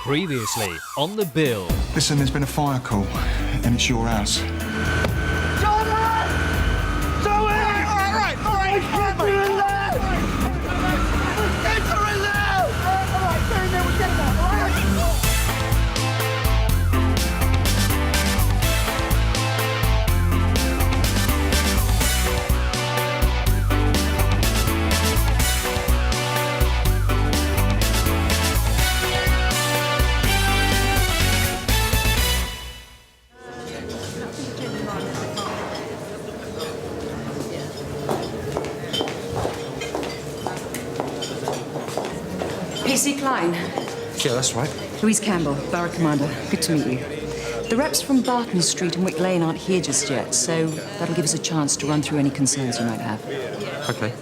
Previously on the bill. Listen, there's been a fire call, and it's your house. Klein. Yeah, that's right. Louise Campbell, Borough Commander. Good to meet you. The reps from Barton Street and Wick Lane aren't here just yet, so that'll give us a chance to run through any concerns you might have. Okay.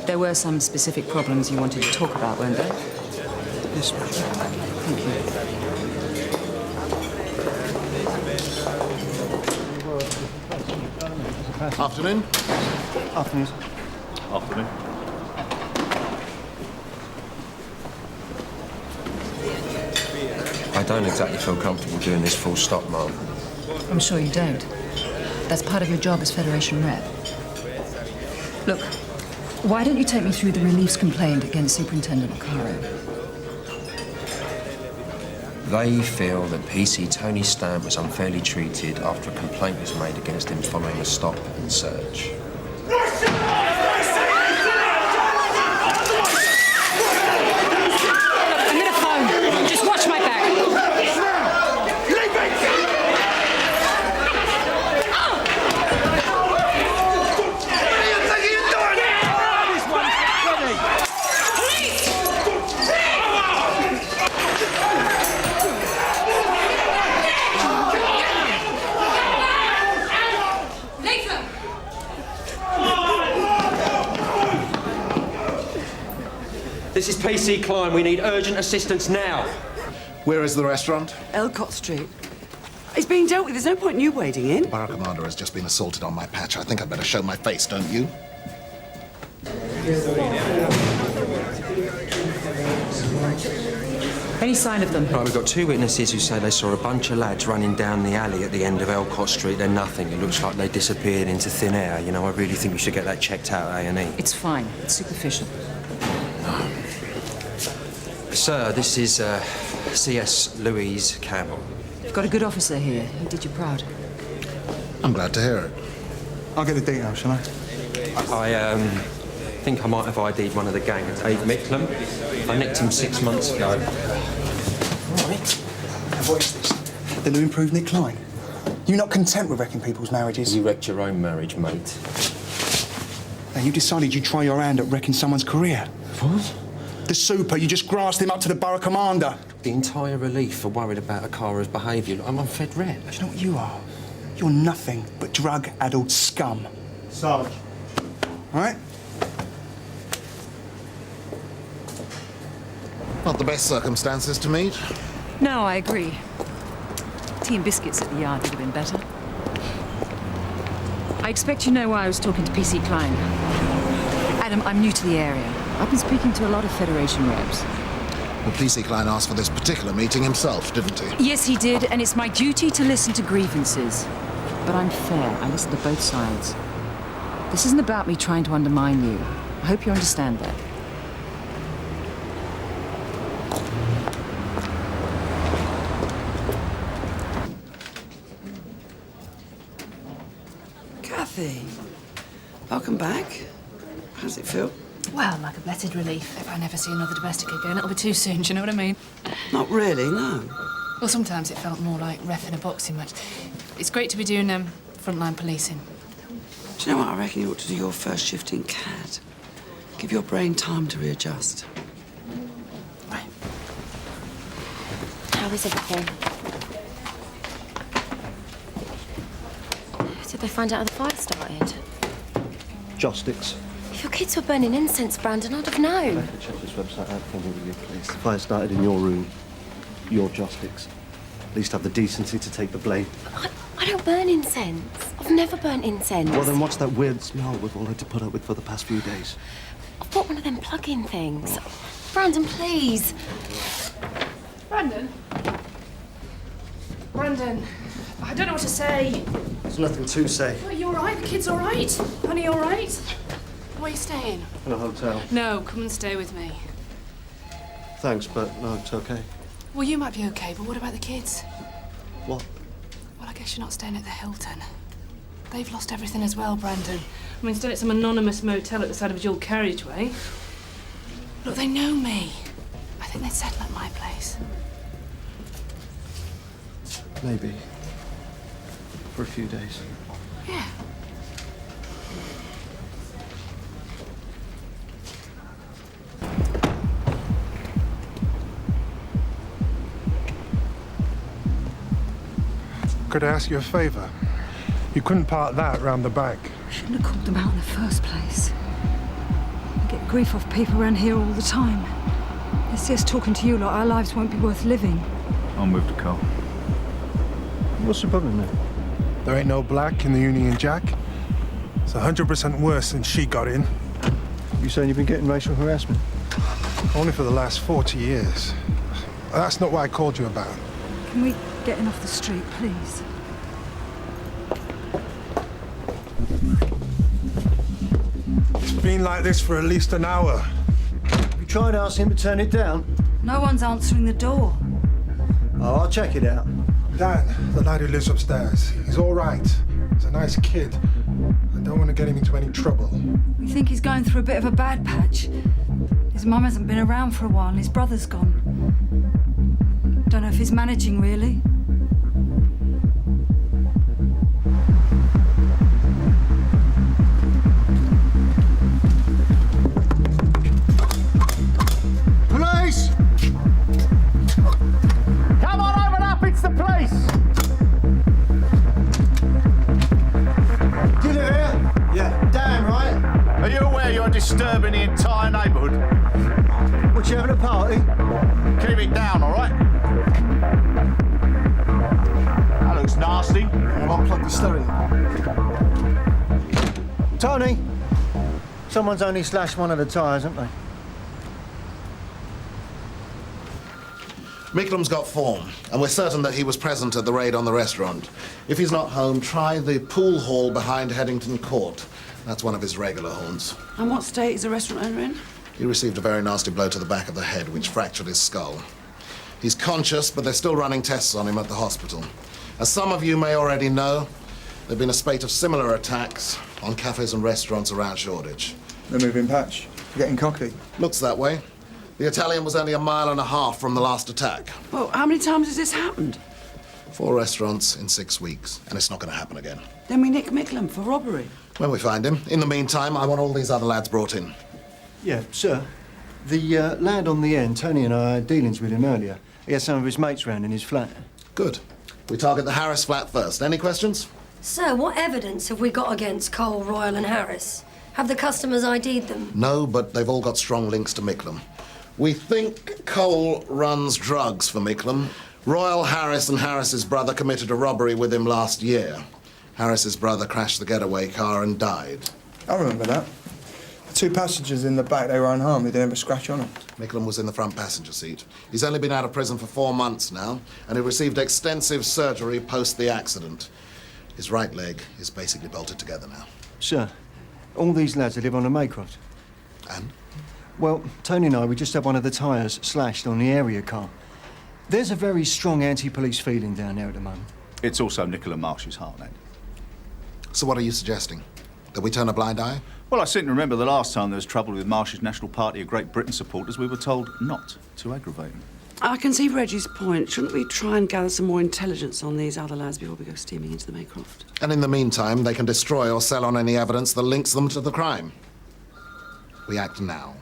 There were some specific problems you wanted to talk about, weren't there? Yes, ma'am. Thank you. Afternoon. Afternoon. Afternoon. I don't exactly feel comfortable doing this full stop, Ma'am. I'm sure you don't. That's part of your job as Federation rep. Look, why don't you take me through the relief's complaint against Superintendent Okaro? They feel that PC Tony Stamp was unfairly treated after a complaint was made against him following a stop and search. I'm gonna phone. Just watch my back. This is PC Klein. We need urgent assistance now. Where is the restaurant? Elcott Street. It's being dealt with. There's no point in you wading in. Borough Commander has just been assaulted on my patch. I think I'd better show my face, don't you? Any sign of them? Right, we've got two witnesses who say they saw a bunch of lads running down the alley at the end of Elcott Street. They're nothing. It looks like they disappeared into thin air. You know, I really think we should get that checked out at A&E. It's fine. It's superficial. Sir, this is CS Louise Campbell. You've got a good officer here. He did you proud. I'm glad to hear it. I'll get the details, shall I? I think I might have ID'd one of the gang at Abe Micklem. I nicked him 6 months ago. Right. And what is this? The new improved Nick Klein? You not content with wrecking people's marriages? You wrecked your own marriage, mate. Now, you decided you'd try your hand at wrecking someone's career. What? The super, you just grassed him up to the Borough Commander. The entire relief are worried about Okaro's behaviour. I'm on Fed rep. Do you know what you are? You're nothing but drug-addled scum. Sarge. All right? Not the best circumstances to meet. No, I agree. Tea and biscuits at the yard would have been better. I expect you know why I was talking to PC Klein. Adam, I'm new to the area. I've been speaking to a lot of Federation reps. Well, PC Klein asked for this particular meeting himself, didn't he? Yes, he did, and it's my duty to listen to grievances. But I'm fair. I listen to both sides. This isn't about me trying to undermine you. I hope you understand that. Kathy, welcome back. How's it feel? Well, like a blessed relief. If I never see another domestic again, it'll be too soon, do you know what I mean? Not really, no. Well, sometimes it felt more like ref in a boxing match. It's great to be doing frontline policing. Do you know what? I reckon you ought to do your first shift in CAD. Give your brain time to readjust. Right. How is everything? Did they find out how the fire started? Jostics. If your kids were burning incense, Brandon, I'd have known. Check this website out for me, will you, please? The fire started in your room. Your jostics. At least have the decency to take the blame. I don't burn incense. I've never burnt incense. Well, then what's that weird smell we've all had to put up with for the past few days? I've bought one of them plug-in things. Brandon, please. Brandon? Brandon. I don't know what to say. There's nothing to say. Are you all right? The kid's all right. Honey, all right? Where are you staying? In a hotel. No, come and stay with me. Thanks, but no, it's okay. Well, you might be okay, but what about the kids? What? Well, I guess you're not staying at the Hilton. They've lost everything as well, Brandon. I mean, staying at some anonymous motel at the side of a dual carriageway. Look, they know me. I think they'd settle at my place. Maybe. For a few days. Yeah. Could I ask you a favour? You couldn't park that round the back. I shouldn't have called them out in the first place. I get grief off people around here all the time. They see us talking to you lot, our lives won't be worth living. I'll move to Cole. What's the problem then? There ain't no black in the Union Jack. It's 100% worse than she got in. You saying you've been getting racial harassment? Only for the last 40 years. That's not what I called you about. Can we get in off the street, please? It's been like this for at least an hour. You tried asking him to turn it down? No one's answering the door. Oh, I'll check it out. Dan, the lad who lives upstairs, he's all right. He's a nice kid. I don't want to get him into any trouble. We think he's going through a bit of a bad patch. His mum hasn't been around for a while and his brother's gone. Don't know if he's managing, really. Police! Come on, open up, it's the police! Do you live here? Yeah. Damn right. Are you aware you're disturbing the entire neighbourhood? What, you having a party? Keep it down, all right? That looks nasty. I'll unplug the stereo. Tony! Someone's only slashed one of the tyres, haven't they? Micklum's got form, and we're certain that he was present at the raid on the restaurant. If he's not home, try the pool hall behind Headington Court. That's one of his regular haunts. And what state is the restaurant owner in? He received a very nasty blow to the back of the head, which fractured his skull. He's conscious, but they're still running tests on him at the hospital. As some of you may already know, there have been a spate of similar attacks on cafes and restaurants around Shoreditch. They're moving patch. You're getting cocky. Looks that way. The Italian was only 1.5 miles from the last attack. Well, how many times has this happened? 4 restaurants in 6 weeks, and it's not going to happen again. Then we nick Micklem for robbery. When we find him. In the meantime, I want all these other lads brought in. Yeah, sir. The lad on the end, Tony and I had dealings with him earlier. He had some of his mates round in his flat. Good. We target the Harris flat first. Any questions? Sir, what evidence have we got against Cole, Royal and Harris? Have the customers ID'd them? No, but they've all got strong links to Micklem. We think Cole runs drugs for Micklem. Royal, Harris and Harris's brother committed a robbery with him last year. Harris's brother crashed the getaway car and died. I remember that. The 2 passengers in the back, they were unharmed. They didn't have a scratch on them. Micklem was in the front passenger seat. He's only been out of prison for 4 months now, and he received extensive surgery post the accident. His right leg is basically bolted together now. Sir, all these lads live on a Maycroft. And? Well, Tony and I, we just had one of the tyres slashed on the area car. There's a very strong anti-police feeling down there at the moment. It's also Nicola Marsh's heartland. So what are you suggesting? That we turn a blind eye? Well, I seem to remember the last time there was trouble with Marsh's National Party of Great Britain supporters, we were told not to aggravate them. I can see Reggie's point. Shouldn't we try and gather some more intelligence on these other lads before we go steaming into the Maycroft? And in the meantime, they can destroy or sell on any evidence that links them to the crime. We act now.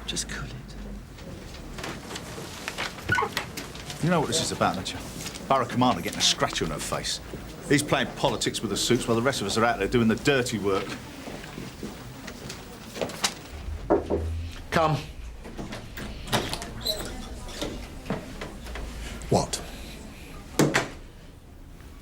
Just cool it. You know what this is about, don't you? Borough commander getting a scratch on her face. He's playing politics with the suits while the rest of us are out there doing the dirty work. Come. What?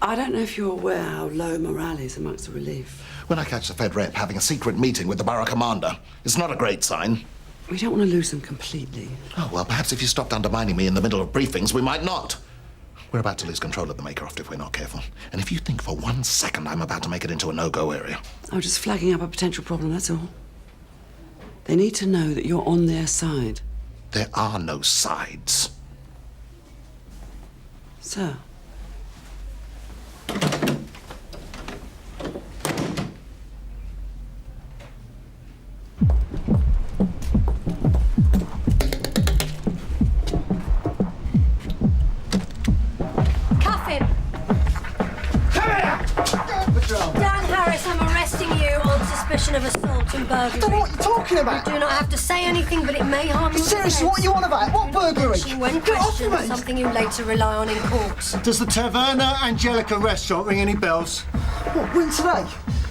I don't know if you're aware how low morale is amongst the relief. When I catch the Fed rep having a secret meeting with the borough commander, it's not a great sign. We don't want to lose them completely. Oh, well, perhaps if you stopped undermining me in the middle of briefings, we might not. We're about to lose control of the Makercroft if we're not careful. And if you think for 1 second I'm about to make it into a no-go area... I'm just flagging up a potential problem, that's all. They need to know that you're on their side. There are no sides. Sir. Cuff him! Come here! Dan Harris, I'm arresting you on suspicion of assault and burglary. I don't know what you're talking about. You do not have to say anything, but it may harm your Seriously, what are you on about? What burglary? When Get off questioned, me! something you later rely on in court. Does the Taverna Angelica restaurant ring any bells? What, ring today?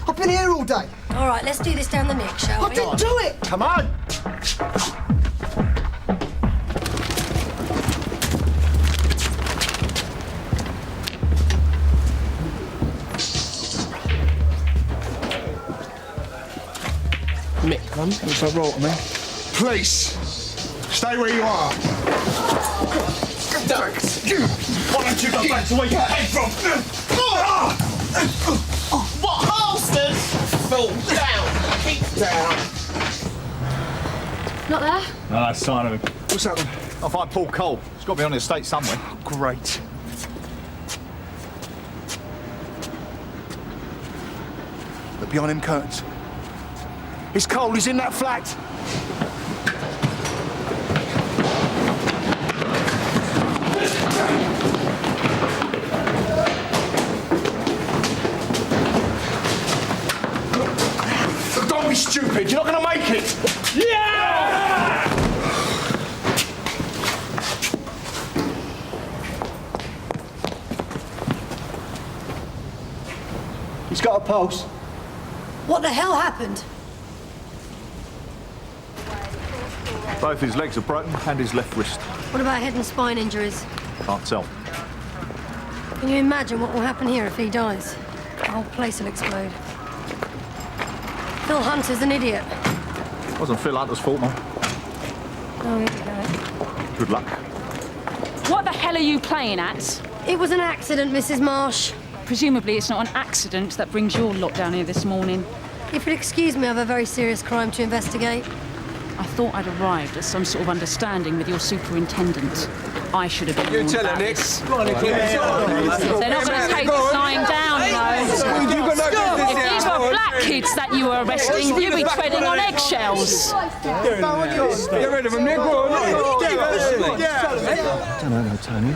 I've been here all day. All right, let's do this down the neck, shall we? I didn't do it! Come on! Mick, hun? What's that roll to me? Police! Stay where you are. Why don't you go back to where you came from? What bastards? Fall down. Keep down. Not there? No, that's a sign of him. What's that one? I'll find Paul Cole. He's got to be on the estate somewhere. Great. Look behind them curtains. It's Cole, he's in that flat. Don't be stupid. You're not going to make it. Yeah! He's got a pulse. What the hell happened? Both his legs are broken and his left wrist. What about head and spine injuries? Can't tell. Can you imagine what will happen here if he dies? The whole place will explode. Phil Hunter's an idiot. Wasn't Phil Hunter's fault, Mum. Oh, here we go. Good luck. What the hell are you playing at? It was an accident, Mrs. Marsh. Presumably it's not an accident that brings your lot down here this morning. If you'll excuse me, I have a very serious crime to investigate. I thought I'd arrived at some sort of understanding with your superintendent. I should have been warned about this. They're not going to take this lying down, you know. If these were black kids that you were arresting, you'd be treading on eggshells. Get rid of him, Nick. I don't know, Tony.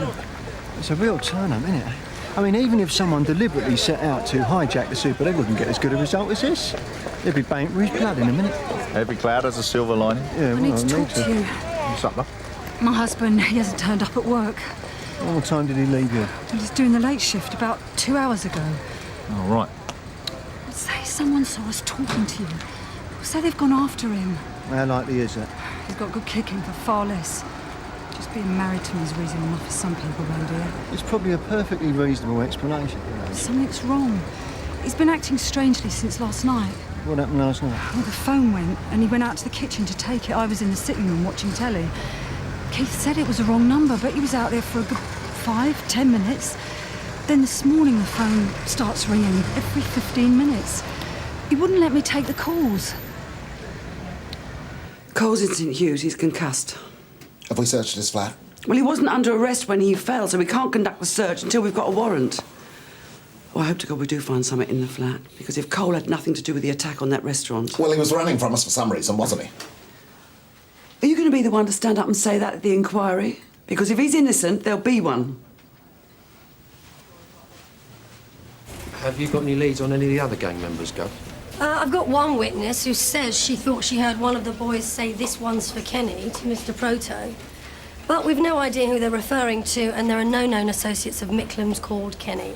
It's a real turn-up, isn't it? I mean, even if someone deliberately set out to hijack the super, they wouldn't get as good a result as this. They'd be paying for his blood in a minute. Every cloud has a silver lining. Yeah, I need to talk to you. What's up, love? My husband, he hasn't turned up at work. What time did he leave you? He's doing the late shift about 2 hours ago. All right. Say someone saw us talking to you. Say they've gone after him. How likely is it? He's got good kicking for far less. Just being married to me is reason enough for some people around here. It's probably a perfectly reasonable explanation. Something's wrong. He's been acting strangely since last night. What happened last night? Well, the phone went and he went out to the kitchen to take it. I was in the sitting room watching telly. Keith said it was a wrong number, but he was out there for a good 5-10 minutes. Then this morning the phone starts ringing every 15 minutes. He wouldn't let me take the calls. Cole's in St Hughes. He's concussed. Have we searched his flat? Well, he wasn't under arrest when he fell, so we can't conduct the search until we've got a warrant. Well, I hope to God we do find something in the flat, because if Cole had nothing to do with the attack on that restaurant... Well, he was running from us for some reason, wasn't he? Are you going to be the one to stand up and say that at the inquiry? Because if he's innocent, there'll be one. Have you got any leads on any of the other gang members, Gov? I've got one witness who says she thought she heard one of the boys say, "This one's for Kenny," to Mr. Proto. But we've no idea who they're referring to, and there are no known associates of Micklam's called Kenny.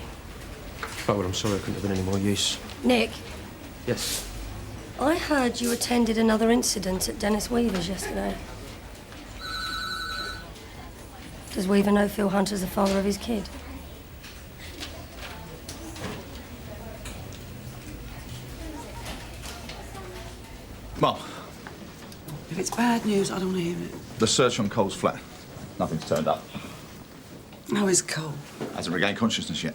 Oh, well, I'm sorry I couldn't have been any more use. Nick, Yes. I heard you attended another incident at Dennis Weaver's yesterday. Does Weaver know Phil Hunter's the father of his kid? Mum, If it's bad news, I don't want to hear it. the search on Cole's flat. Nothing's turned up. How is Cole? Hasn't regained consciousness yet.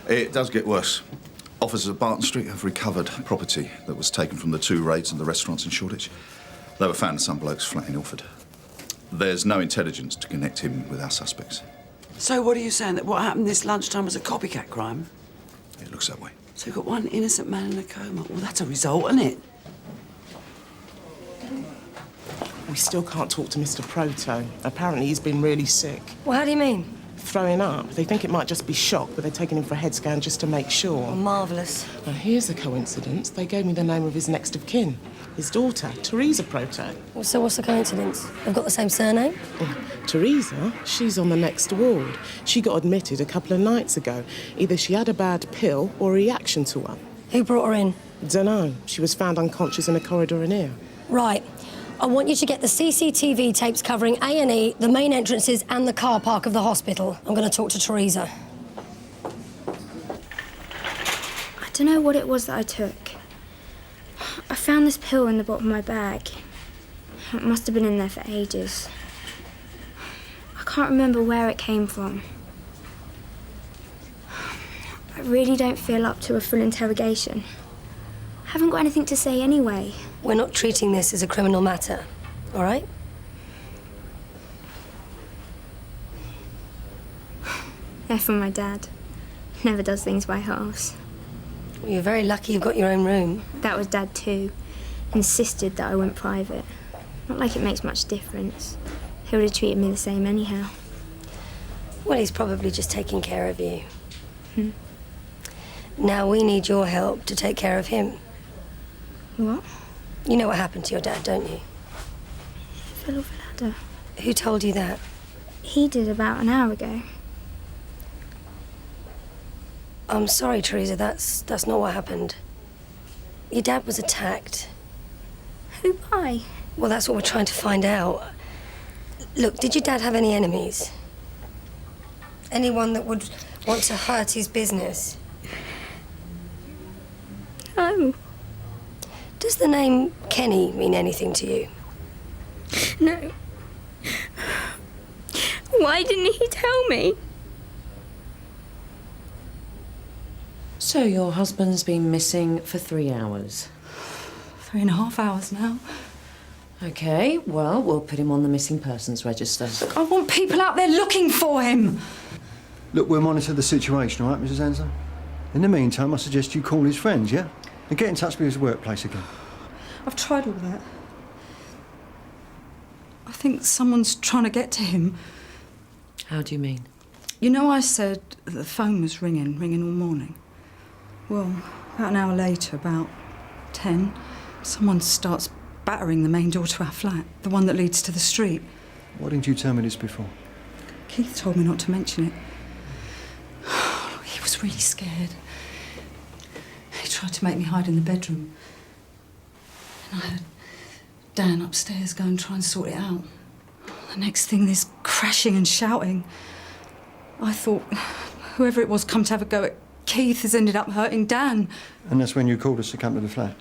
It does get worse. Officers at Barton Street have recovered property that was taken from the 2 raids on the restaurants in Shoreditch. They were found in some bloke's flat in Ilford. There's no intelligence to connect him with our suspects. So what are you saying, that what happened this lunchtime was a copycat crime? It looks that way. So you've got one innocent man in a coma. Well, that's a result, isn't it? We still can't talk to Mr. Proto. Apparently he's been really sick. Well, how do you mean? Throwing up. They think it might just be shock, but they're taking him for a head scan just to make sure. Oh, marvellous. Now, here's a coincidence. They gave me the name of his next of kin. His daughter, Teresa Proto. Well, so what's the coincidence? They've got the same surname? Teresa, she's on the next ward. She got admitted a couple of nights ago. Either she had a bad pill or a reaction to one. Who brought her in? Dunno. She was found unconscious in a corridor in here. Right. I want you to get the CCTV tapes covering A&E, the main entrances and the car park of the hospital. I'm going to talk to Teresa. I don't know what it was that I took. I found this pill in the bottom of my bag. It must have been in there for ages. I can't remember where it came from. I really don't feel up to a full interrogation. I haven't got anything to say anyway. We're not treating this as a criminal matter, all right? They're from my dad. Never does things by halves. Well, you're very lucky you've got your own room. That was Dad too. Insisted that I went private. Not like it makes much difference. He would have treated me the same anyhow. Well, he's probably just taking care of you. Now we need your help to take care of him. What? You know what happened to your dad, don't you? He fell off a ladder. Who told you that? He did about an hour ago. I'm sorry, Teresa, that's not what happened. Your dad was attacked. Who by? Well, that's what we're trying to find out. Look, did your dad have any enemies? Anyone that would want to hurt his business? No. Does the name Kenny mean anything to you? No. Why didn't he tell me? So your husband's been missing for 3 hours? 3.5 hours now. OK, well, we'll put him on the missing persons register. I want people out there looking for him. Look, we'll monitor the situation, all right, Mrs. Ansell? In the meantime, I suggest you call his friends, yeah? And get in touch with his workplace again. I've tried all that. I think someone's trying to get to him. How do you mean? You know I said that the phone was ringing all morning? Well, about an hour later, about 10, someone starts battering the main door to our flat, the one that leads to the street. Why didn't you tell me this before? Keith told me not to mention it. He was really scared. He tried to make me hide in the bedroom. And I heard Dan upstairs go and try and sort it out. The next thing, there's crashing and shouting. I thought whoever it was come to have a go at Keith has ended up hurting Dan. And that's when you called us to come to the flat?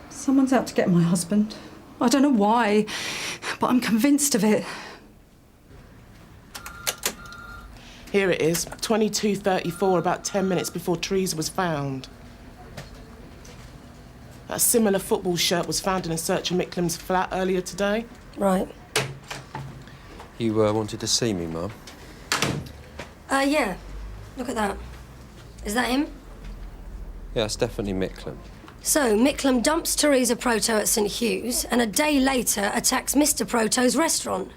Someone's out to get my husband. I don't know why, but I'm convinced of it. Here it is, 22:34, about 10 minutes before Teresa was found. A similar football shirt was found in a search of Micklem's flat earlier today. Right. You wanted to see me, Mum? Yeah. Look at that. Is that him? Yeah, it's definitely Micklem. So, Micklem dumps Teresa Proto at St. Hugh's and a day later attacks Mr. Proto's restaurant.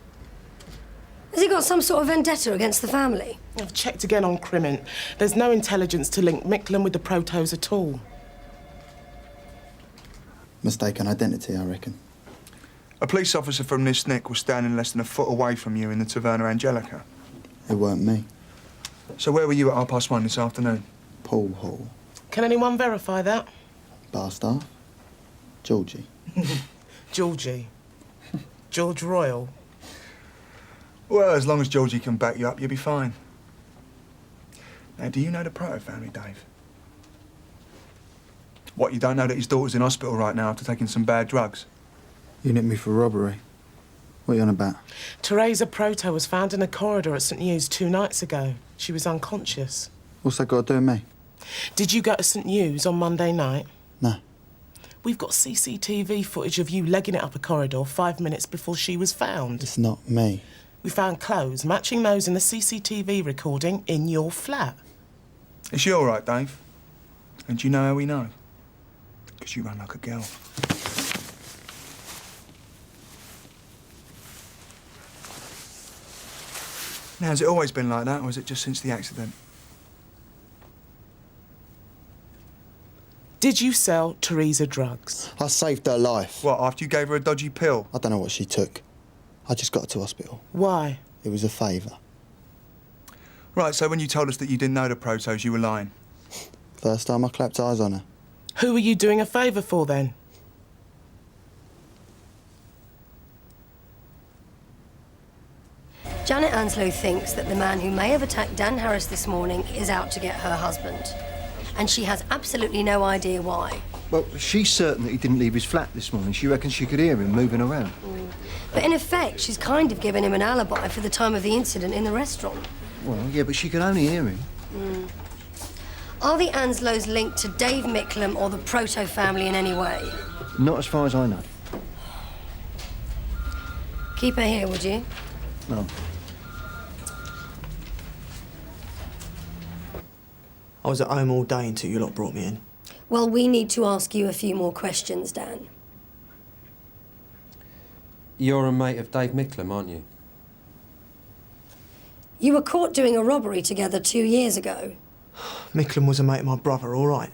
Has he got some sort of vendetta against the family? I've checked again on Crimint. There's no intelligence to link Micklem with the Protos at all. Mistaken identity, I reckon. A police officer from this neck was standing less than a foot away from you in the Taverna Angelica. It weren't me. So where were you at 1:30 this afternoon? Pool hall. Can anyone verify that? Bar staff. Georgie. Georgie. George Royal. Well, as long as Georgie can back you up, you'll be fine. Now, do you know the Proto family, Dave? What, you don't know that his daughter's in hospital right now after taking some bad drugs? You nicked me for robbery. What are you on about? Teresa Proto was found in a corridor at St New's 2 nights ago. She was unconscious. What's that got to do with me? Did you go to St New's on Monday night? No. We've got CCTV footage of you legging it up a corridor 5 minutes before she was found. It's not me. We found clothes matching those in the CCTV recording in your flat. Is she all right, Dave? And do you know how we know? Because you run like a girl. Now, has it always been like that, or is it just since the accident? Did you sell Teresa drugs? I saved her life. What, after you gave her a dodgy pill? I don't know what she took. I just got her to hospital. Why? It was a favour. Right, so when you told us that you didn't know the Protos, you were lying. First time I clapped eyes on her. Who were you doing a favour for, then? Janet Anslow thinks that the man who may have attacked Dan Harris this morning is out to get her husband. And she has absolutely no idea why. Well, she's certain that he didn't leave his flat this morning. She reckons she could hear him moving around. But in effect, she's kind of given him an alibi for the time of the incident in the restaurant. Well, yeah, but she could only hear him. Are the Anslows linked to Dave Micklem or the Proto family in any way? Not as far as I know. Keep her here, would you? No. I was at home all day until you lot brought me in. Well, we need to ask you a few more questions, Dan. You're a mate of Dave Micklem, aren't you? You were caught doing a robbery together 2 years ago. Micklem was a mate of my brother, all right.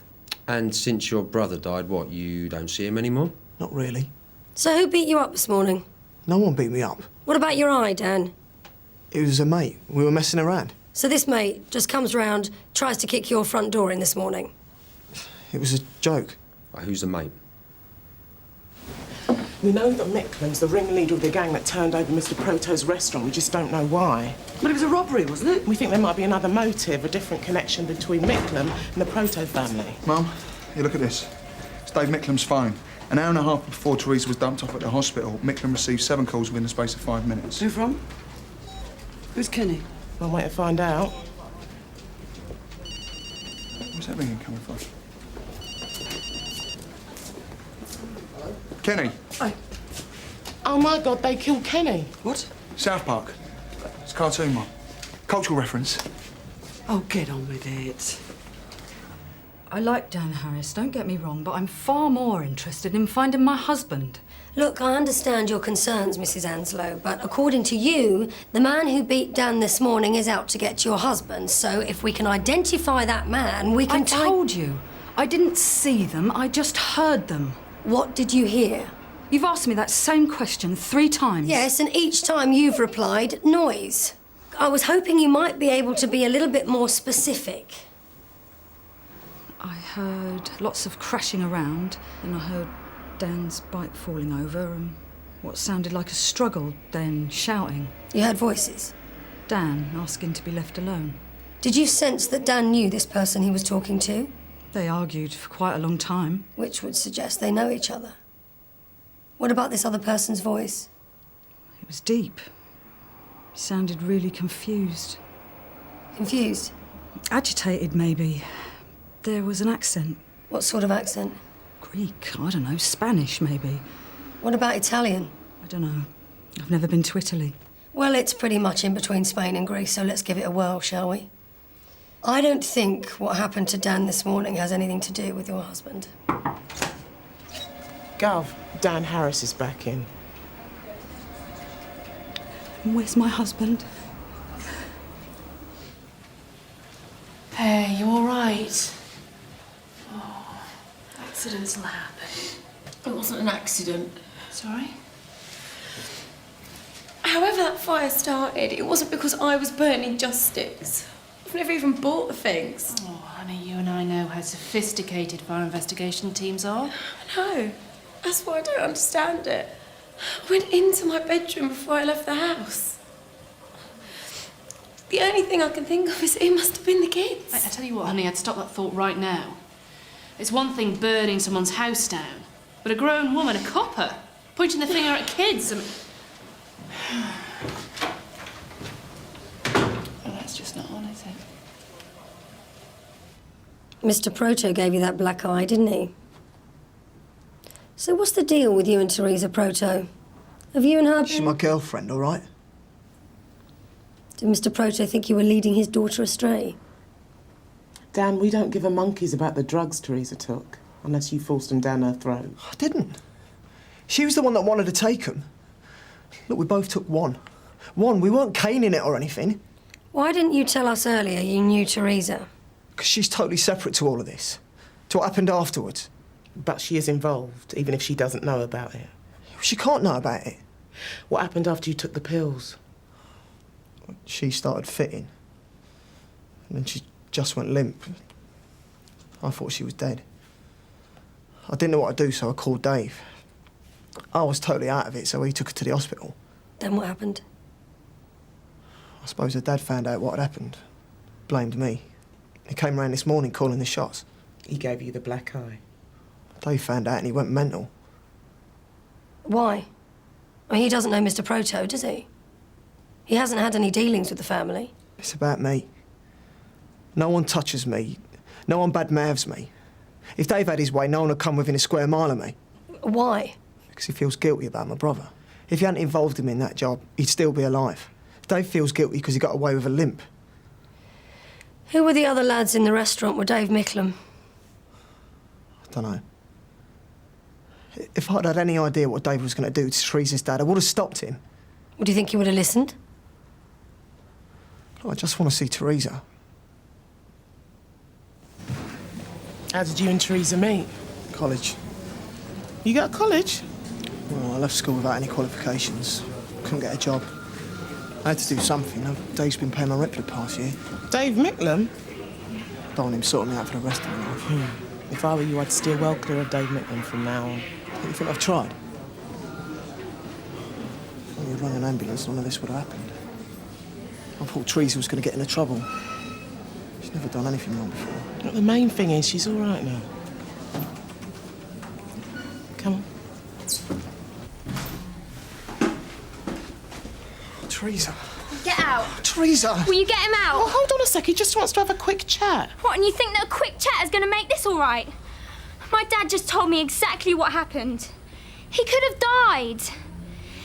And since your brother died, what, you don't see him anymore? Not really. So who beat you up this morning? No one beat me up. What about your eye, Dan? It was a mate. We were messing around. So this mate just comes round, tries to kick your front door in this morning? It was a joke. Who's the mate? We know that Micklem's the ringleader of the gang that turned over Mr. Proto's restaurant. We just don't know why. But it was a robbery, wasn't it? We think there might be another motive, a different connection between Micklem and the Proto family. Mum, you look at this. It's Dave Micklem's phone. An hour and a half before Teresa was dumped off at the hospital, Micklem received 7 calls within the space of 5 minutes. Who from? Who's Kenny? We'll wait to find out. Where's that ringing coming from? Kenny. Oh, my God, they killed Kenny. What? South Park. It's a cartoon, Mum. Cultural reference. Oh, get on with it. I like Dan Harris, don't get me wrong, but I'm far more interested in finding my husband. Look, I understand your concerns, Mrs. Anslow, but according to you, the man who beat Dan this morning is out to get your husband. So if we can identify that man, we can... I told you. I didn't see them, I just heard them. What did you hear? You've asked me that same question 3 times. Yes, and each time you've replied, noise. I was hoping you might be able to be a little bit more specific. I heard lots of crashing around, and I heard Dan's bike falling over and what sounded like a struggle, then shouting. You heard voices? Dan asking to be left alone. Did you sense that Dan knew this person he was talking to? They argued for quite a long time. Which would suggest they know each other. What about this other person's voice? It was deep. He sounded really confused. Confused? Agitated, maybe. There was an accent. What sort of accent? Greek, I don't know, Spanish, maybe. What about Italian? I don't know. I've never been to Italy. Well, it's pretty much in between Spain and Greece, so let's give it a whirl, shall we? I don't think what happened to Dan this morning has anything to do with your husband. Gov, Dan Harris is back in. Where's my husband? Hey, you all right? Oh, accidents will happen. It wasn't an accident. Sorry? However that fire started, it wasn't because I was burning justice. I've never even bought the things. Oh, honey, you and I know how sophisticated fire investigation teams are. I know. That's why I don't understand it. I went into my bedroom before I left the house. The only thing I can think of is it must have been the kids. I tell you what, honey, I'd stop that thought right now. It's one thing burning someone's house down, but a grown woman, a copper, pointing the finger at kids. Well, that's just not on, is it? Mr. Proto gave you that black eye, didn't he? So what's the deal with you and Teresa Proto? Have you and her... She's my girlfriend, all right? Did Mr. Proto think you were leading his daughter astray? Dan, we don't give a monkeys about the drugs Teresa took, unless you forced them down her throat. I didn't. She was the one that wanted to take them. Look, we both took one. One, we weren't caning it or anything. Why didn't you tell us earlier you knew Teresa? Because she's totally separate to all of this. To what happened afterwards. But she is involved, even if she doesn't know about it. She can't know about it. What happened after you took the pills? She started fitting. And then she just went limp. I thought she was dead. I didn't know what to do, so I called Dave. I was totally out of it, so he took her to the hospital. Then what happened? I suppose her dad found out what had happened. Blamed me. He came round this morning calling the shots. He gave you the black eye. Dave found out and he went mental. Why? I mean, he doesn't know Mr. Proto, does he? He hasn't had any dealings with the family. It's about me. No one touches me. No one bad-mouths me. If Dave had his way, no one would come within a square mile of me. Why? Because he feels guilty about my brother. If you hadn't involved him in that job, he'd still be alive. Dave feels guilty because he got away with a limp. Who were the other lads in the restaurant with Dave Micklem? I don't know. If I'd had any idea what Dave was going to do to Teresa's dad, I would have stopped him. Would you think he would have listened? I just want to see Teresa. How did you and Teresa meet? College. You got college? Well, I left school without any qualifications. Couldn't get a job. I had to do something. Dave's been paying my rent for the past year. Dave Micklem? Don't want him sorting me out for the rest of my life. If I were you, I'd steer well clear of Dave Micklem from now on. You think I've tried? When you'd run an ambulance, none of this would have happened. I thought Teresa was going to get into trouble. She's never done anything wrong before. But the main thing is she's all right now. Come on. Teresa. Get out. Teresa! Will you get him out? Oh, hold on a sec. He just wants to have a quick chat. What, and you think that a quick chat is going to make this all right? My dad just told me exactly what happened. He could have died.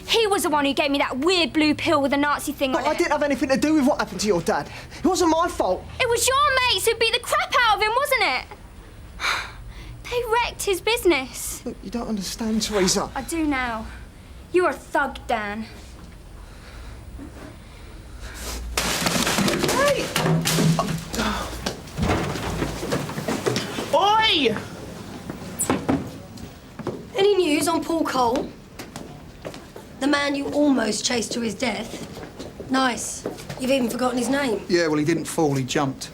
He was the one who gave me that weird blue pill with a Nazi thing on it. I didn't have anything to do with what happened to your dad. It wasn't my fault. It was your mates who beat the crap out of him, wasn't it? They wrecked his business. Look, you don't understand, Teresa. I do now. You're a thug, Dan. Hey! Oi! Any news on Paul Cole? The man you almost chased to his death? Nice. You've even forgotten his name. Yeah, well, he didn't fall, he jumped.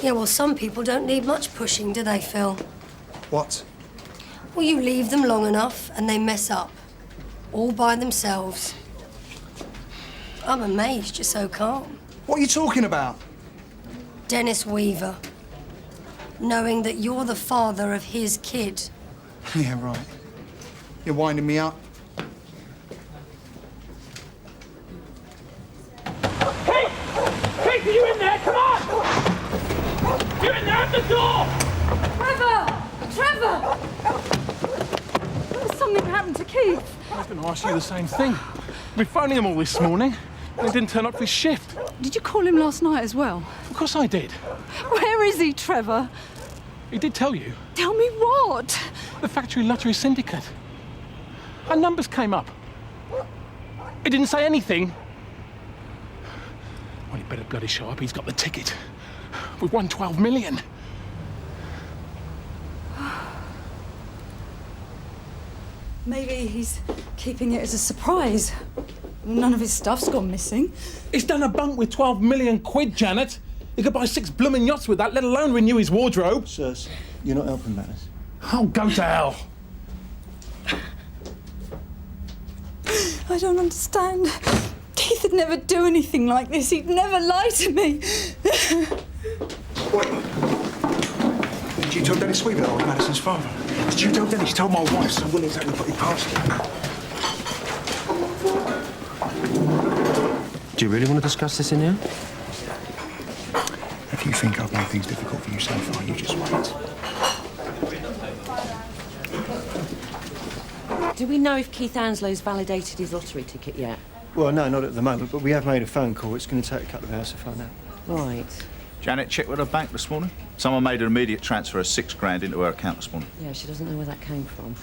Yeah, well, some people don't need much pushing, do they, Phil? What? Well, you leave them long enough and they mess up. All by themselves. I'm amazed you're so calm. What are you talking about? Dennis Weaver. Knowing that you're the father of his kid. Yeah, right. You're winding me up. Kate! Kate, are you in there? Come on! You're in there at the door! Trevor! Something happened to Keith. I was going to ask you the same thing. We're phoning him all this morning, and he didn't turn up for his shift. Did you call him last night as well? Of course I did. Where is he, Trevor? He did tell you. Tell me what? The factory lottery syndicate. Our numbers came up. He didn't say anything. Well, he better bloody show up. He's got the ticket. We've won 12 million. Maybe he's keeping it as a surprise. None of his stuff's gone missing. He's done a bunk with 12 million quid, Janet. He could buy 6 blooming yachts with that, let alone renew his wardrobe. Sirs, you're not helping matters. Oh, go to hell. I don't understand. Keith would never do anything like this. He'd never lie to me. What? Did you tell Dennis Weaver that I was Madison's father? Did you tell Dennis? You told my wife, so I wouldn't exactly put it past you. Do you really want to discuss this in here? If you think I've made things difficult for you so far, you just wait. Do we know if Keith Anslow's validated his lottery ticket yet? Well, no, not at the moment, but we have made a phone call. It's going to take a couple of hours to find out. Right. Janet checked with her bank this morning. Someone made an immediate transfer of £6,000 into her account this morning. Yeah, she doesn't know where that came from.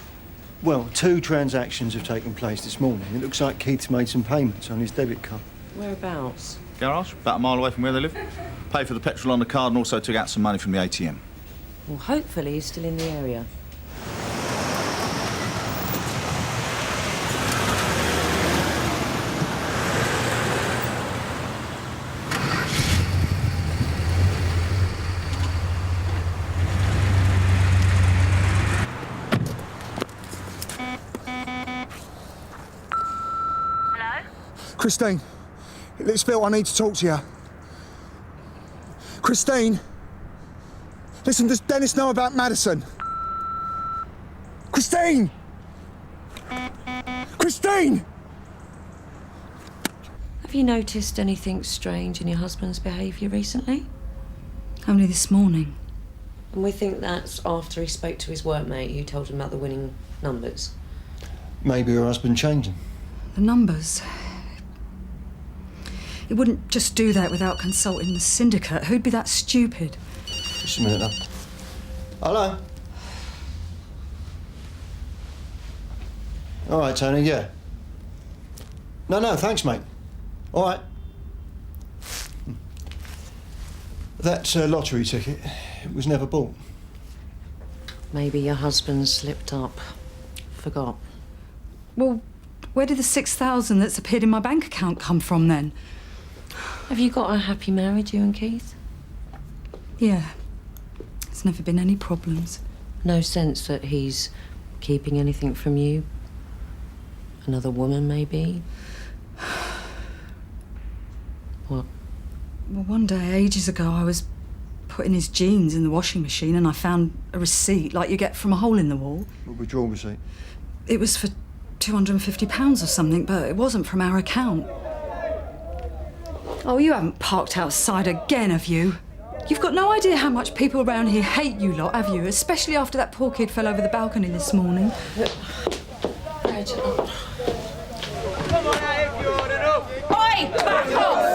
Well, 2 transactions have taken place this morning. It looks like Keith's made some payments on his debit card. Whereabouts? Garage, about a mile away from where they live. Paid for the petrol on the card and also took out some money from the ATM. Well, hopefully he's still in the area. Christine, it's Phil. I need to talk to you. Christine! Listen, does Dennis know about Madison? Christine! Christine! Have you noticed anything strange in your husband's behaviour recently? Only this morning. And we think that's after he spoke to his workmate who told him about the winning numbers. Maybe her husband changed them. The numbers. He wouldn't just do that without consulting the syndicate. Who'd be that stupid? Just a minute, love. Hello? All right, Tony, yeah. No, thanks, mate. All right. That lottery ticket, it was never bought. Maybe your husband slipped up. Forgot. Well, where did the 6,000 that's appeared in my bank account come from then? Have you got a happy marriage, you and Keith? Yeah. There's never been any problems. No sense that he's keeping anything from you? Another woman, maybe? What? Well, one day, ages ago, I was putting his jeans in the washing machine and I found a receipt like you get from a hole in the wall. A withdrawal receipt? It was for £250 or something, but it wasn't from our account. Oh, you haven't parked outside again, have you? You've got no idea how much people around here hate you lot, have you? Especially after that poor kid fell over the balcony this morning. Oi! Back off!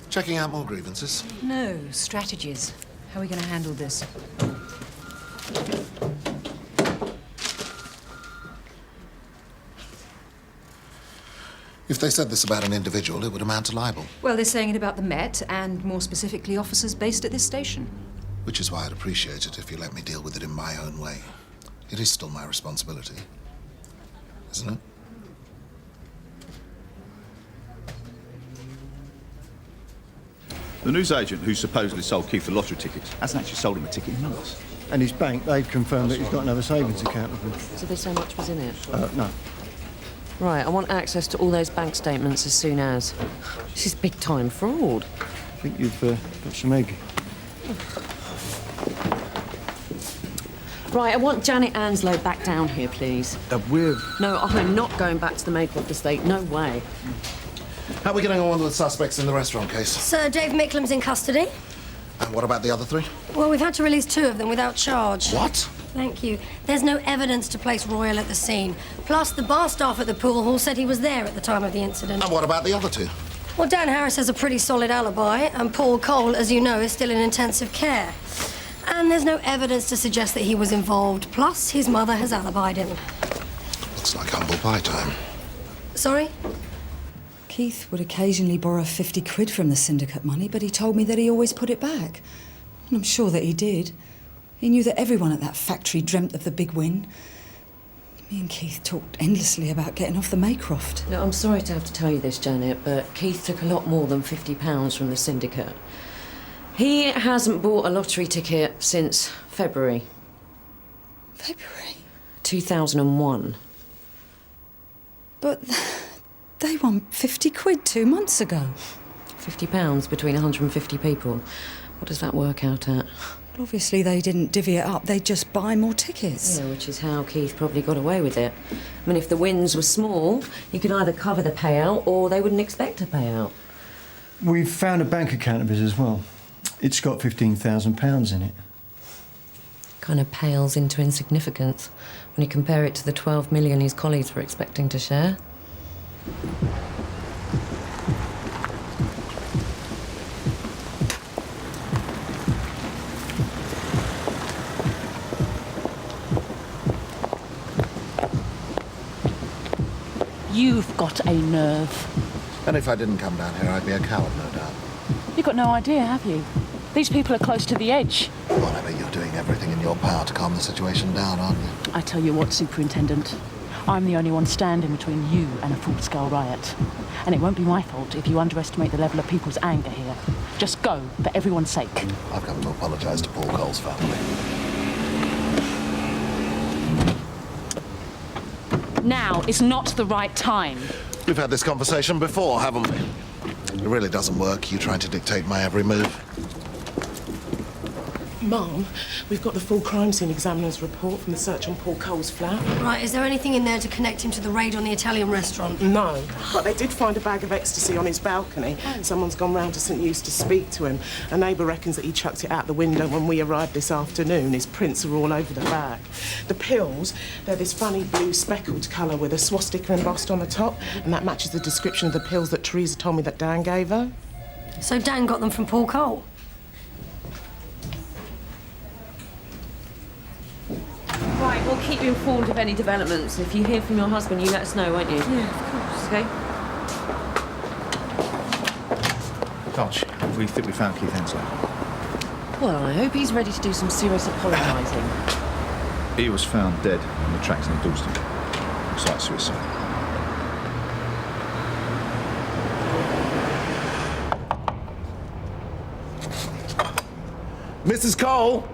Checking out more grievances? No, strategies. How are we going to handle this? If they said this about an individual, it would amount to libel. Well, they're saying it about the Met, and more specifically officers based at this station. Which is why I'd appreciate it if you let me deal with it in my own way. It is still my responsibility, isn't it? The newsagent who supposedly sold Keith the lottery tickets hasn't actually sold him a ticket in months. And his bank, they've confirmed that he's got another savings account with him. So they say much was in it? No. Right, I want access to all those bank statements as soon as. This is big-time fraud. I think you've got some egg. Right, I want Janet Anslow back down here, please. No, I'm not going back to the Maycroft estate. No way. How are we getting on with the suspects in the restaurant case? Sir Dave Micklam's in custody. And what about the other 3? Well, we've had to release 2 of them without charge. What? Thank you. There's no evidence to place Royal at the scene. Plus, the bar staff at the pool hall said he was there at the time of the incident. And what about the other 2? Well, Dan Harris has a pretty solid alibi, and Paul Cole, as you know, is still in intensive care. And there's no evidence to suggest that he was involved. Plus, his mother has alibied him. Looks like humble pie time. Sorry? Keith would occasionally borrow 50 quid from the syndicate money, but he told me that he always put it back. And I'm sure that he did. He knew that everyone at that factory dreamt of the big win. Me and Keith talked endlessly about getting off the Maycroft. Look, I'm sorry to have to tell you this, Janet, but Keith took a lot more than £50 from the syndicate. He hasn't bought a lottery ticket since February. February? 2001. But they won 50 quid 2 months ago. £50 between 150 people. What does that work out at? Well, obviously they didn't divvy it up. They'd just buy more tickets. Yeah, which is how Keith probably got away with it. I mean, if the wins were small, you could either cover the payout or they wouldn't expect a payout. We've found a bank account of his as well. It's got £15,000 in it. Kind of pales into insignificance when you compare it to the 12 million his colleagues were expecting to share. You've got a nerve. And if I didn't come down here, I'd be a coward, no doubt. You've got no idea, have you? These people are close to the edge. Whatever, you're doing everything in your power to calm the situation down, aren't you? I tell you what, Superintendent, I'm the only one standing between you and a full-scale riot. And it won't be my fault if you underestimate the level of people's anger here. Just go, for everyone's sake. I've come to apologise to Paul Cole's family. Now is not the right time. We've had this conversation before, haven't we? It really doesn't work, you trying to dictate my every move. Mum, we've got the full crime scene examiner's report from the search on Paul Cole's flat. Right, is there anything in there to connect him to the raid on the Italian restaurant? No, but they did find a bag of ecstasy on his balcony. Someone's gone round to St Eustace to speak to him. A neighbour reckons that he chucked it out the window when we arrived this afternoon. His prints are all over the bag. The pills, they're this funny blue speckled colour with a swastika embossed on the top, and that matches the description of the pills that Teresa told me that Dan gave her. So Dan got them from Paul Cole? Right, we'll keep you informed of any developments. If you hear from your husband, you let us know, won't you? Yeah, of course. OK? Dodge, we think we found Keith Henslow. Well, I hope he's ready to do some serious apologising. He was found dead on the tracks near Dalston. Looks like suicide. Mrs. Cole!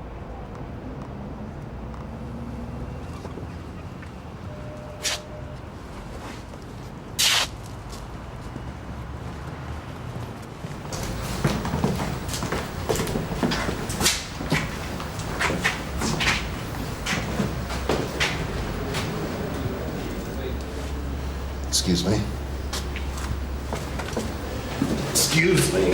Excuse me. Excuse me.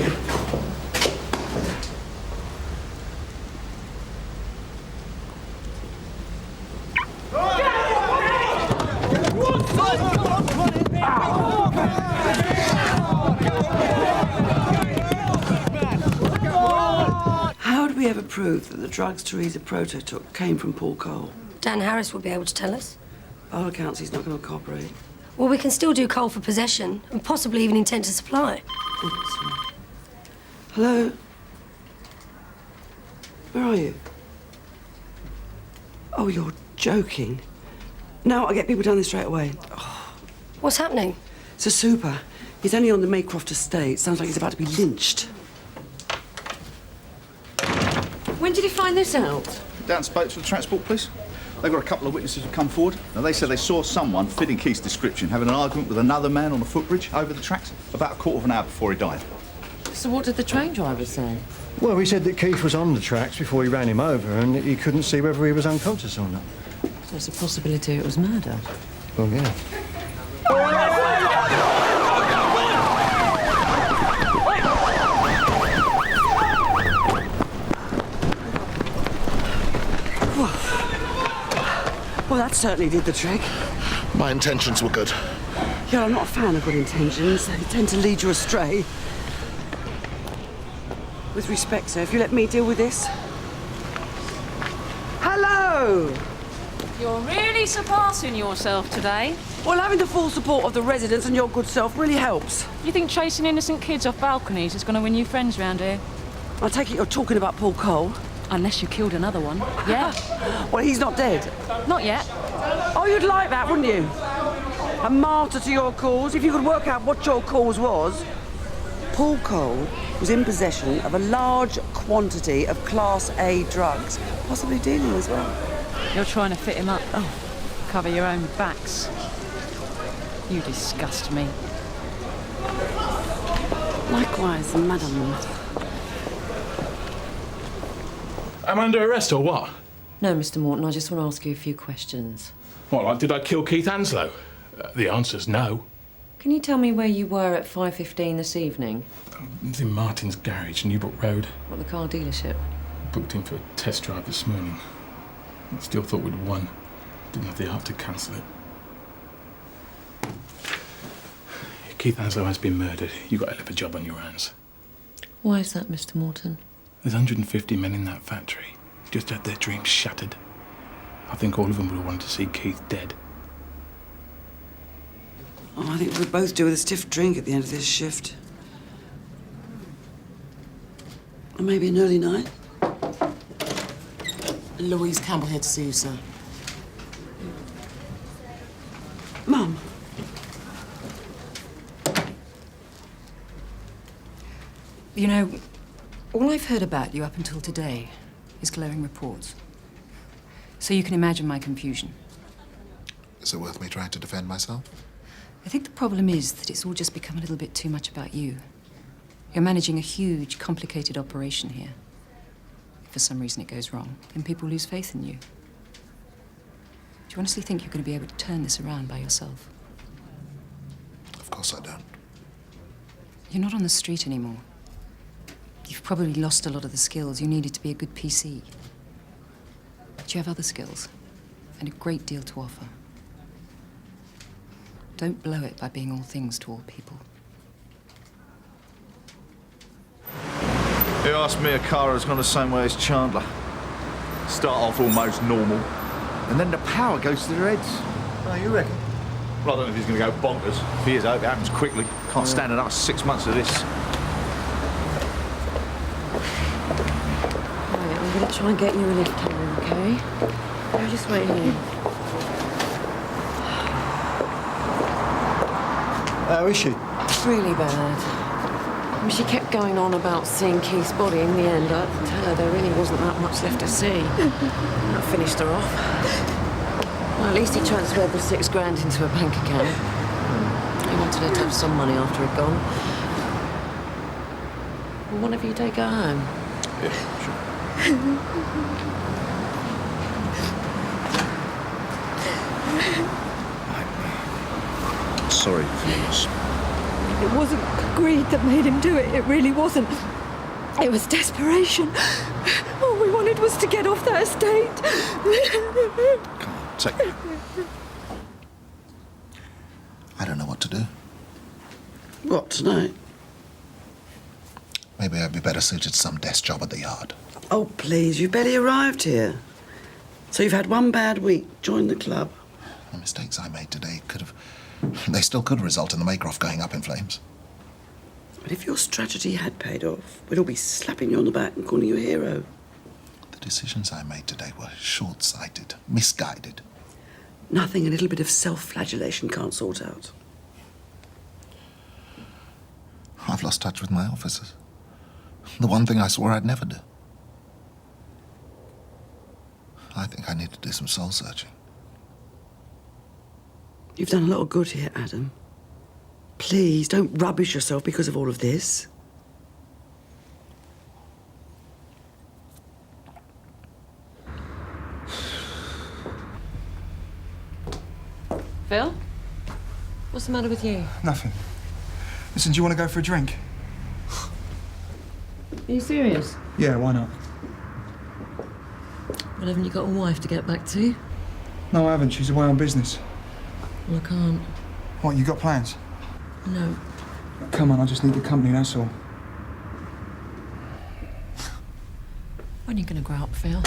How do we ever prove that the drugs Teresa Proto took came from Paul Cole? Dan Harris will be able to tell us. By all accounts, he's not going to cooperate. Well, we can still do Cole for possession and possibly even intent to supply. Hello? Where are you? Oh, you're joking. No, I'll get people down there straight away. Oh. What's happening? It's a super. He's only on the Maycroft estate. Sounds like he's about to be lynched. When did he find this out? Dan spoke to the transport police. They've got a couple of witnesses who come forward. Now, they said they saw someone fitting Keith's description having an argument with another man on the footbridge over the tracks about a quarter of an hour before he died. So what did the train driver say? Well, he said that Keith was on the tracks before he ran him over and that he couldn't see whether he was unconscious or not. So there's a possibility it was murder. Well, yeah. Well, that certainly did the trick. My intentions were good. Yeah, I'm not a fan of good intentions. They tend to lead you astray. With respect, sir, if you let me deal with this. Hello! You're really surpassing yourself today. Well, having the full support of the residents and your good self really helps. You think chasing innocent kids off balconies is going to win you friends round here? I take it you're talking about Paul Cole? Unless you killed another one. Yeah. Well, he's not dead. Not yet. Oh, you'd like that, wouldn't you? A martyr to your cause, if you could work out what your cause was. Paul Cole was in possession of a large quantity of Class A drugs, possibly dealing as well. You're trying to fit him up. Oh, cover your own backs. You disgust me. Likewise, madam. I'm under arrest or what? No, Mr. Morton, I just want to ask you a few questions. What, like, did I kill Keith Anslow? The answer's no. Can you tell me where you were at 5:15 this evening? I was in Martin's garage, Newbrook Road. What, the car dealership? Booked in for a test drive this morning. Still thought we'd won. Didn't have the heart to cancel it. Keith Anslow has been murdered. You've got a hell of a job on your hands. Why is that, Mr. Morton? There's 150 men in that factory. Just had their dreams shattered. I think all of them would have wanted to see Keith dead. Oh, I think we'd both do with a stiff drink at the end of this shift. Or maybe an early night. Louise Campbell here to see you, sir. Mum. You know, all I've heard about you up until today is glowing reports. So you can imagine my confusion. Is it worth me trying to defend myself? I think the problem is that it's all just become a little bit too much about you. You're managing a huge, complicated operation here. If for some reason it goes wrong, then people lose faith in you. Do you honestly think you're going to be able to turn this around by yourself? Of course I don't. You're not on the street anymore. You've probably lost a lot of the skills you needed to be a good PC. But you have other skills, and a great deal to offer. Don't blow it by being all things to all people. You asked me, Okaro's gone the same way as Chandler. Start off almost normal, and then the power goes to their heads. Oh, you reckon? Well, I don't know if he's going to go bonkers. If he is, I hope it happens quickly. Can't stand another 6 months of this. Right, I'm going to try and get you a lift home, OK? You just wait here. How is she? Really bad. I mean, she kept going on about seeing Keith's body. In the end, I tell her there really wasn't that much left to see. That finished her off. Well, at least he transferred the £6 grand into a bank account. He wanted her to have some money after he'd gone. Well, one of you take her home. Yeah, sure. I'm sorry for your loss. It wasn't greed that made him do it. It really wasn't. It was desperation. All we wanted was to get off that estate. Come on, take me. I don't know what to do. What, tonight? Maybe I'd be better suited to some desk job at the yard. Oh, please, you've barely arrived here. So you've had one bad week. Join the club. The mistakes I made today they still could result in the Maycroft going up in flames. But if your strategy had paid off, we'd all be slapping you on the back and calling you a hero. The decisions I made today were short-sighted, misguided. Nothing a little bit of self-flagellation can't sort out. I've lost touch with my officers. The one thing I swore I'd never do. I think I need to do some soul-searching. You've done a lot of good here, Adam. Please, don't rubbish yourself because of all of this. Phil? What's the matter with you? Nothing. Listen, do you want to go for a drink? Are you serious? Yeah, why not? Well, haven't you got a wife to get back to? No, I haven't. She's away on business. Well, I can't. What, you got plans? No. Come on, I just need the company, that's all. When are you going to grow up, Phil?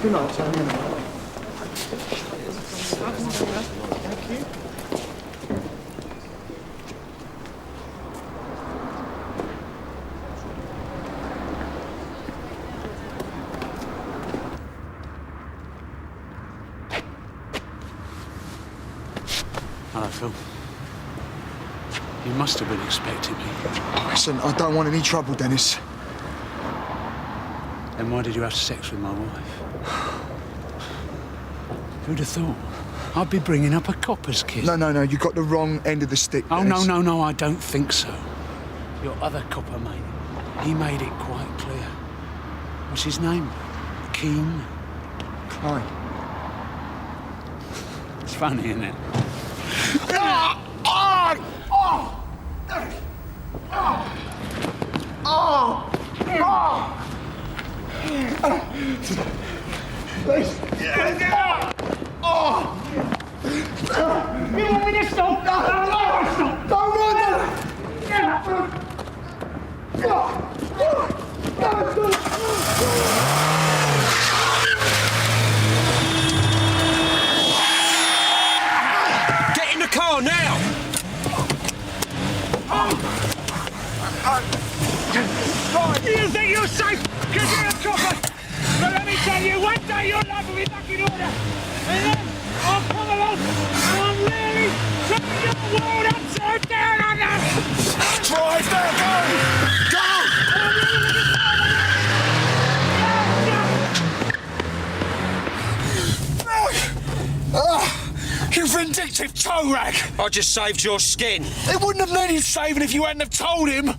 Good night, Sam. Thank you. Hello, Phil. You must have been expecting me. Listen, I don't want any trouble, Dennis. Then why did you have sex with my wife? Who'd have thought? I'd be bringing up a copper's kid. No, you got the wrong end of the stick. Oh, Dennis. no, I don't think so. Your other copper mate, he made it quite clear. What's his name? Klein? Klein. It's funny, isn't it? You want me to stop? Get in the car now! You think you're safe because you're a copper? But let me tell you, one day your life will be back in order. And then I'll come along and I'll really turn your world upside down under. Drive there, go! You vindictive toe rag! I just saved your skin. It wouldn't have needed saving if you hadn't have told him.